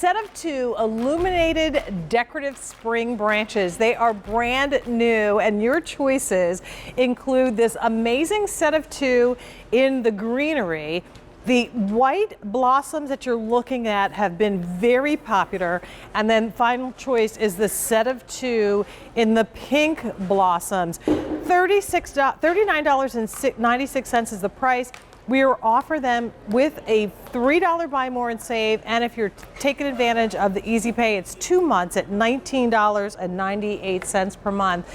set of 2 illuminated decorative spring branches. They are brand new, and your choices include this amazing set of 2 in the greenery. The white blossoms that you're looking at have been very popular, and then final choice is the set of 2 in the pink blossoms. $39.96 is the price. We offer them with a $3 buy more and save, and if you're taking advantage of the easy pay, it's 2 months at $19.98 per month.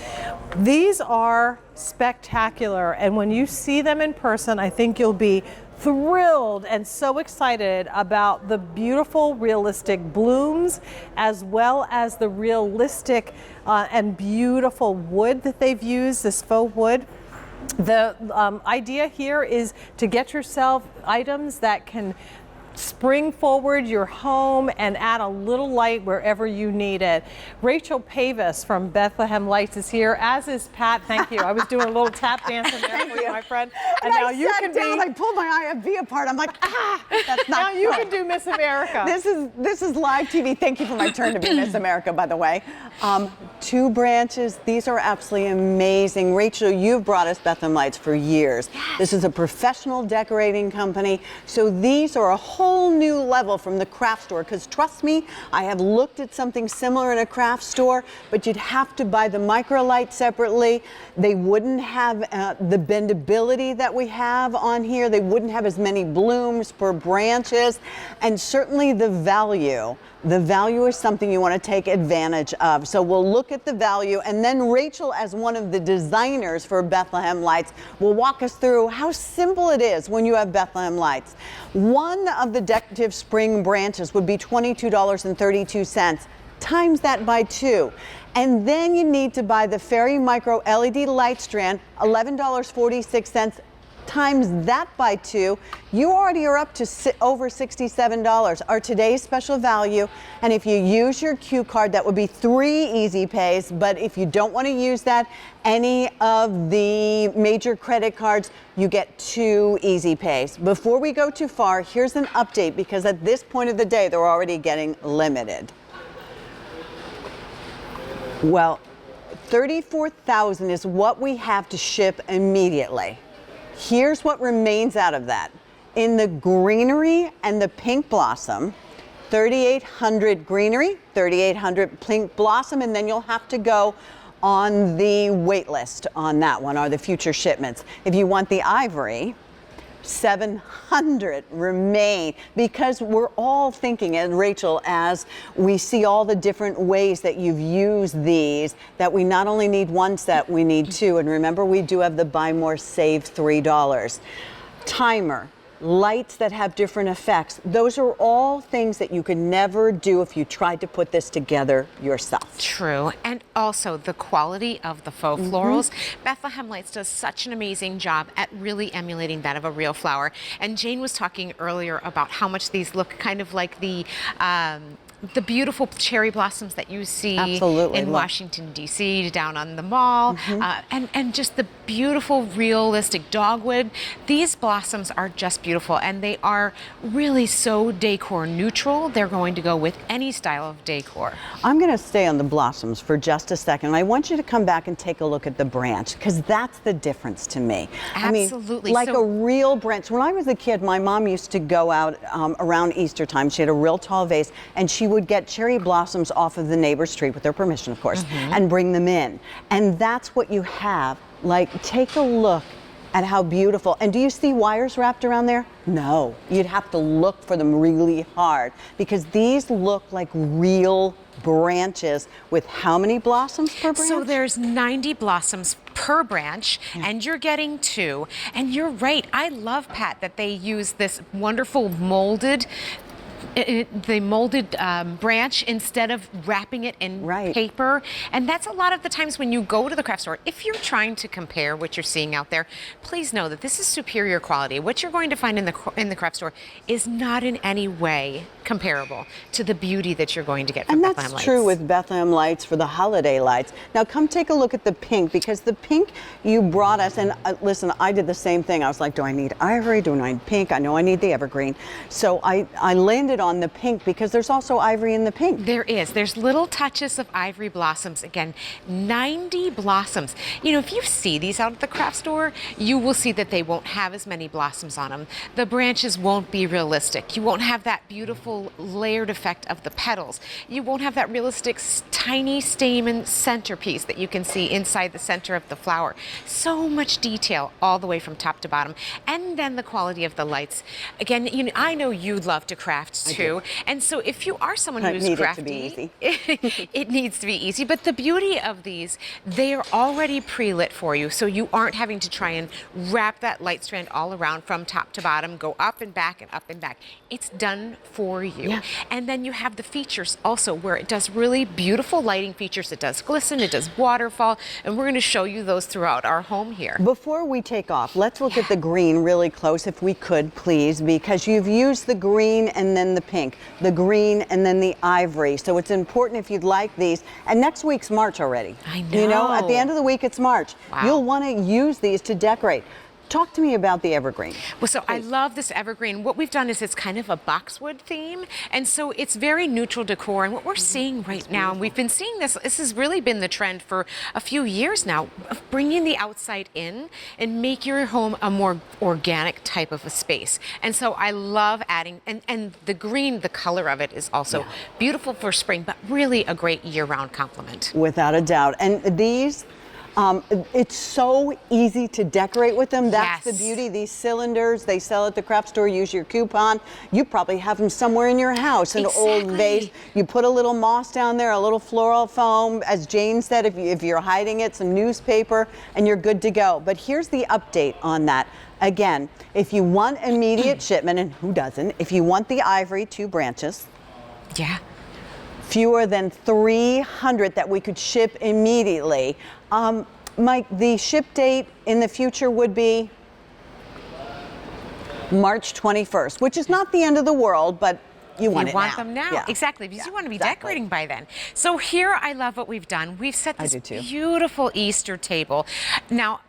These are spectacular, and when you see them in person, I think you'll be thrilled and so excited about the beautiful realistic blooms, as well as the realistic and beautiful wood that they've used, this faux wood. The idea here is to get yourself items that can spring forward your home and add a little light wherever you need it. Rachel Pavis from Bethlehem Lights is here, as is Pat. Thank you. I was doing a little tap dance in there for you, my friend. And now you can be. I pulled my IFV apart. I'm like, that's not. Now you can do Miss America. This is live TV. Thank you for my turn to be Miss America, by the way. 2 branches. These are absolutely amazing. Rachel, you've brought us Bethlehem Lights for years. Yes. This is a professional decorating company. So these are a whole new level from the craft store, because trust me, I have looked at something similar in a craft store, but you'd have to buy the micro light separately. They wouldn't have the bendability that we have on here. They wouldn't have as many blooms per branches, and certainly the value. The value is something you want to take advantage of. So we'll look at the value, and then Rachel, as one of the designers for Bethlehem Lights, will walk us through how simple it is when you have Bethlehem Lights. One of the decorative spring branches would be $22.32. Times that by 2. And then you need to buy the Fairy Micro LED light strand, $11.46. Times that by 2, you already are up to over $67. Our today's special value, and if you use your Q card, that would be 3 easy pays, but if you don't want to use that, any of the major credit cards, you get 2 easy pays. Before we go too far, here's an update, because at this point of the day, they're already getting limited. Well, 34,000 is what we have to ship immediately. Here's what remains out of that. In the greenery and the pink blossom, 3,800 greenery, 3,800 pink blossom, and then you'll have to go on the wait list on that one, or the future shipments. If you want the ivory, 700 remain, because we're all thinking, and Rachel, as we see all the different ways that you've used these, that we not only need 1 set, we need 2. And remember, we do have the buy more, save $3. Timer, lights that have different effects. Those are all things that you could never do if you tried to put this together yourself. True. And also the quality of the faux florals. Bethlehem Lights does such an amazing job at really emulating that of a real flower. And Jane was talking earlier about how much these look kind of like the beautiful cherry blossoms that you see in Washington, D.C., down on the mall, and just the beautiful, realistic dogwood. These blossoms are just beautiful, and they are really so decor neutral. They're going to go with any style of decor. I'm going to stay on the blossoms for just a second. I want you to come back and take a look at the branch, because that's the difference to me. Absolutely. I mean, like a real branch. When I was a kid, my mom used to go out around Easter time. She had a real tall vase, and she would get cherry blossoms off of the neighbor's tree, with their permission, of course, and bring them in. And that's what you have. Like, take a look at how beautiful. And do you see wires wrapped around there? No. You'd have to look for them really hard, because these look like real branches with how many blossoms per branch? So there's 90 blossoms per branch, and you're getting 2. And you're right. I love, Pat, that they use this wonderful molded branch instead of wrapping it in paper. And that's a lot of the times when you go to the craft store, if you're trying to compare what you're seeing out there, please know that this is superior quality. What you're going to find in the craft store is not in any way comparable to the beauty that you're going to get from Bethlehem Lights. And that's true with Bethlehem Lights for the holiday lights. Now come take a look at the pink, because the pink you brought us, and listen, I did the same thing. I was like, do I need ivory? Do I need pink? I know I need the evergreen. So I landed expanded on the pink because there's also ivory in the pink. There is. There's little touches of ivory blossoms. Again, 90 blossoms. You know, if you see these out at the craft store, you will see that they won't have as many blossoms on them. The branches won't be realistic. You won't have that beautiful layered effect of the petals. You won't have that realistic tiny stamen centerpiece that you can see inside the center of the flower. So much detail all the way from top to bottom. And then the quality of the lights. Again, you know, I know you love to craft too. And so if you are someone who's crafty, it needs to be easy. But the beauty of these, they are already pre-lit for you. So you aren't having to try and wrap that light strand all around from top to bottom, go up and back and up and back. It's done for you. Yeah. And then you have the features also where it does really beautiful lighting features. It does glisten, it does waterfall, and we're going to show you those throughout our home here. Before we take off, let's look at the green really close if we could, please, because you've used the green and then the pink, the green and then the ivory. So it's important if you'd like these. And next week's March already. I know. You know, at the end of the week, it's March. Wow. You'll want to use these to decorate. Talk to me about the evergreen. Well, so I love this evergreen. What we've done is it's kind of a boxwood theme, and so it's very neutral decor. And what we're seeing right now, and we've been seeing this has really been the trend for a few years now, of bringing the outside in and make your home a more organic type of a space. And so I love adding, and the green, the color of it is also beautiful for spring, but really a great year-round complement. Without a doubt. And these, it's so easy to decorate with them. That's the beauty. These cylinders, they sell at the craft store. Use your coupon. You probably have them somewhere in your house. An old vase. You put a little moss down there, a little floral foam. As Jane said, if you're hiding it, some newspaper, and you're good to go. But here's the update on that. Again, if you want immediate shipment, and who doesn't, if you want the ivory, 2 branches. Yeah. Fewer than 300 that we could ship immediately. Mike, the ship date in the future would be March 21st, which is not the end of the world, but you want them now. Yeah. Exactly, because you want to be decorating by then. So here, I love what we've done. We've set this beautiful Easter table. Now,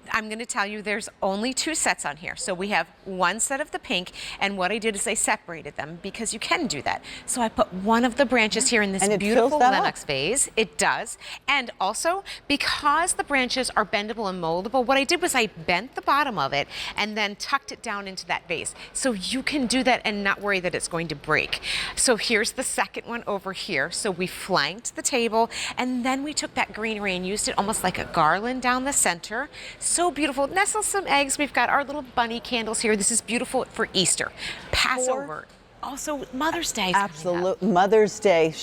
I'm going to tell you there's only 2 sets on here. So we have 1 set of the pink, and what I did is I separated them because you can do that. So I put one of the branches here in this beautiful lilac vase. It does. And also, because the branches are bendable and moldable, what I did was I bent the bottom of it and then tucked it down into that vase. So you can do that and not worry that it's going to break. So here's the second one over here. So we flanked the table, and then we took that greenery and used it almost like a garland down the center. So beautiful. Nestle some eggs. We've got our little bunny candles here. This is beautiful for Easter, Passover. Also, Mother's Day. Absolutely. Mother's Day.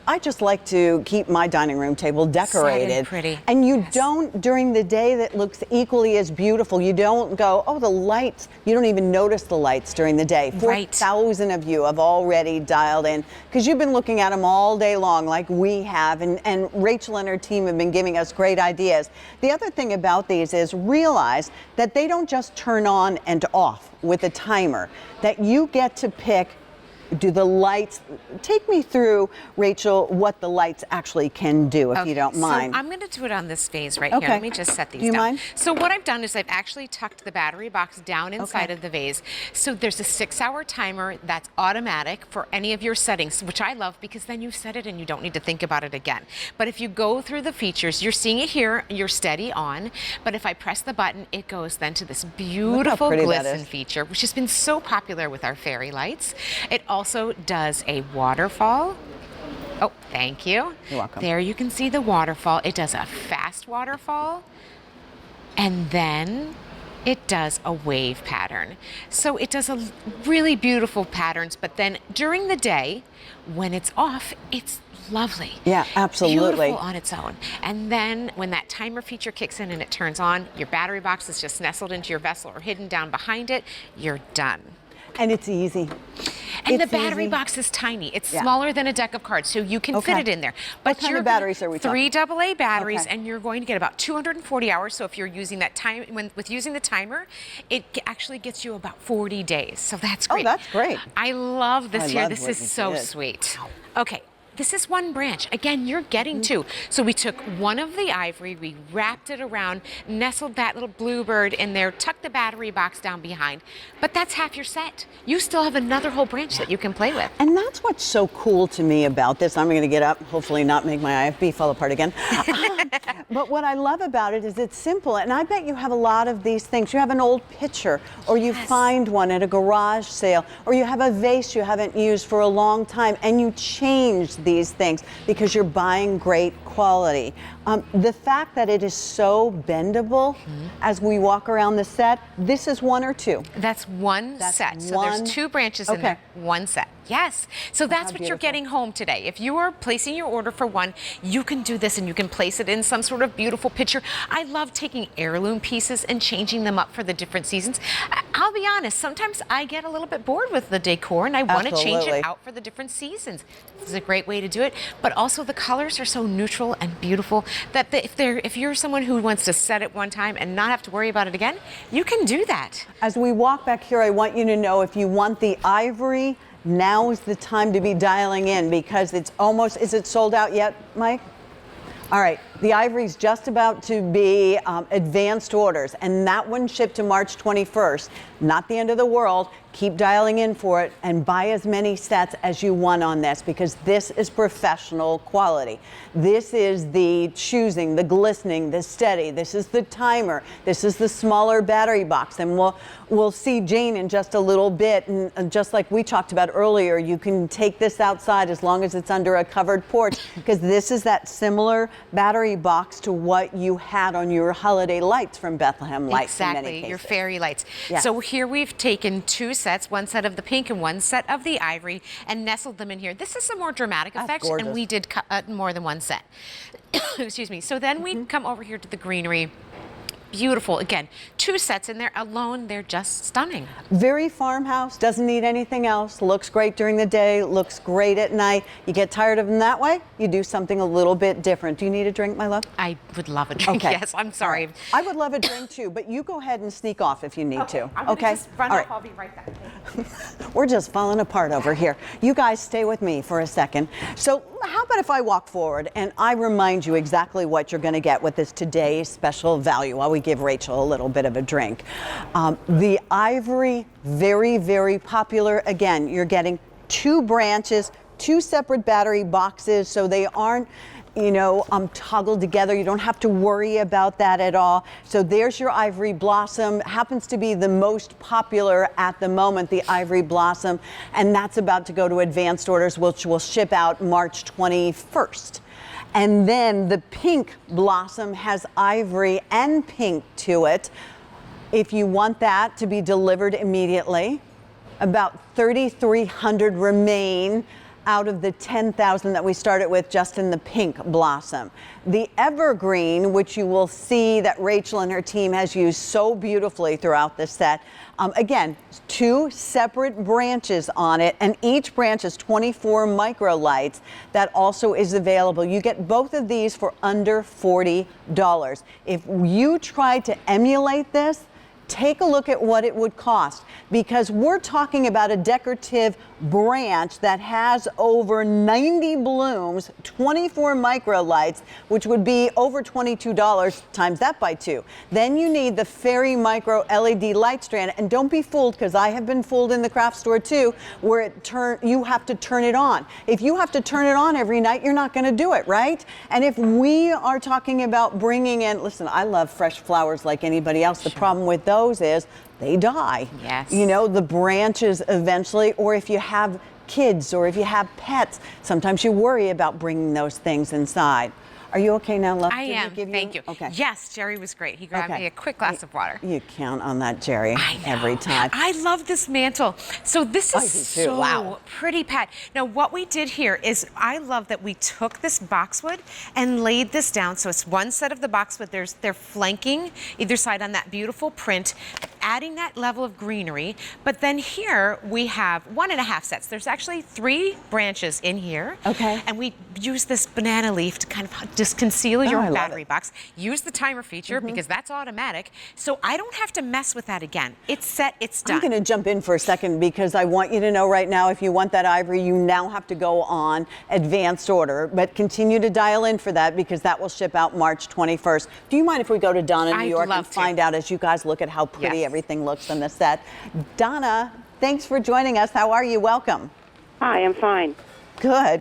I just like to keep my dining room table decorated. Set and pretty. And you don't, during the day, that looks equally as beautiful. You don't go, oh, the lights. You don't even notice the lights during the day. 4,000 of you have already dialed in because you've been looking at them all day long like we have. And Rachel and her team have been giving us great ideas. The other thing about these is realize that they don't just turn on and off with a timer, that you get to pick. Do the lights, take me through, Rachel, what the lights actually can do, if you don't mind. So I'm going to do it on this vase right here. Let me just set these down. Mind? So what I've done is I've actually tucked the battery box down inside of the vase. So there's a 6-hour timer that's automatic for any of your settings, which I love because then you set it and you don't need to think about it again. But if you go through the features, you're seeing it here, you're steady on. But if I press the button, it goes then to this beautiful glisten feature, which has been so popular with our fairy lights. It also does a waterfall. Oh, thank you. You're welcome. There you can see the waterfall. It does a fast waterfall, and then it does a wave pattern. So it does a really beautiful patterns, but then during the day, when it's off, it's lovely. Yeah, absolutely. Beautiful on its own. And then when that timer feature kicks in and it turns on, your battery box is just nestled into your vessel or hidden down behind it, you're done. And it's easy. And the battery box is tiny. It's smaller than a deck of cards, so you can fit it in there. But what kind of batteries are we talking? 3 AA batteries, and you're going to get about 240 hours. So if you're using that time, with using the timer, it actually gets you about 40 days. So that's great. Oh, that's great. I love this here. This is so sweet. Okay. this is one branch. Again, you're getting two. So we took one of the ivory, we wrapped it around, nestled that little bluebird in there, tucked the battery box down behind. But that's half your set. You still have another whole branch that you can play with. And that's what's so cool to me about this. I'm going to get up, hopefully not make my IFB fall apart again. But what I love about it is it's simple. And I bet you have a lot of these things. You have an old picture, or you find one at a garage sale, or you have a vase you haven't used for a long time, and you change these things because you're buying great quality. The fact that it is so bendable as we walk around the set, this is one or two? That's one set. So there's two branches in there, one set. Yes. So that's what you're getting home today. If you are placing your order for one, you can do this and you can place it in some sort of beautiful picture. I love taking heirloom pieces and changing them up for the different seasons. I'll be honest, sometimes I get a little bit bored with the decor and I want to change it out for the different seasons. This is a great way to do it. But also the colors are so neutral and beautiful that if you're someone who wants to set it one time and not have to worry about it again, you can do that. As we walk back here, I want you to know if you want the ivory, now is the time to be dialing in because it's almost, is it sold out yet, Mike? All right, the ivory's just about to be advanced orders, and that one shipped to March 21st. Not the end of the world. Keep dialing in for it and buy as many sets as you want on this because this is professional quality. This is the choosing, the glistening, the steady. This is the timer. This is the smaller battery box. And we'll see Jane in just a little bit. And just like we talked about earlier, you can take this outside as long as it's under a covered porch because this is that similar battery box to what you had on your holiday lights from Bethlehem Lights. In many cases. Your fairy lights. Yes. So here we've taken two sets, one set of the pink and one set of the ivory, and nestled them in here. This is a more dramatic effect, and we did cut more than one set. Excuse me. So then we come over here to the greenery. Beautiful. Again, two sets in there alone. They're just stunning. Very farmhouse. Doesn't need anything else. Looks great during the day. Looks great at night. You get tired of them that way, you do something a little bit different. Do you need a drink, my love? I would love a drink. Okay. Yes, I'm sorry. Right. I would love a drink too, but you go ahead and sneak off if you need to. I'm gonna just run off. I'll be right back. We're just falling apart over here. You guys stay with me for a second. So how about if I walk forward and I remind you exactly what you're going to get with this today's special value while we give Rachel a little bit of a drink. The ivory, very, very popular. Again, you're getting two branches, two separate battery boxes, so they aren't toggled together. You don't have to worry about that at all. So there's your Ivory Blossom. Happens to be the most popular at the moment, the Ivory Blossom, and that's about to go to advanced orders, which will ship out March 21st. And then the Pink Blossom has ivory and pink to it. If you want that to be delivered immediately, about 3,300 remain out of the 10,000 that we started with just in the Pink Blossom. The Evergreen, which you will see that Rachel and her team has used so beautifully throughout this set. Again, two separate branches on it, and each branch is 24 micro lights. That also is available. You get both of these for under $40. If you try to emulate this, take a look at what it would cost, because we're talking about a decorative branch that has over 90 blooms, 24 micro lights, which would be over $22, times that by 2. Then you need the fairy micro LED light strand, and don't be fooled, because I have been fooled in the craft store too, where you have to turn it on. If you have to turn it on every night, you're not going to do it, right? And if we are talking about bringing in, listen, I love fresh flowers like anybody else. The problem with those is they die. Yes. The branches eventually, or if you have kids or if you have pets, sometimes you worry about bringing those things inside. Are you okay now, love? I am. Thank you. Okay. Yes, Jerry was great. He grabbed me a quick glass of water. You count on that, Jerry, every time. I love this mantle. So this is so pretty, Pat. Now, what we did here is I love that we took this boxwood and laid this down. So it's one set of the boxwood. They're flanking either side on that beautiful print. adding that level of greenery. But then here we have 1.5 sets. There's actually 3 branches in here. Okay. And we use this banana leaf to kind of just conceal I your love battery it. box. Use the timer feature because that's automatic. So I don't have to mess with that again. It's set, it's done. I'm going to jump in for a second because I want you to know right now, if you want that ivory, you now have to go on advanced order, but continue to dial in for that because that will ship out March 21st. Do you mind if we go to Donna, New I'd York, and love to. find out as you guys look at how pretty Yes. everything looks in the set? Donna, thanks for joining us. How are you? Welcome. Hi, I'm fine. Good.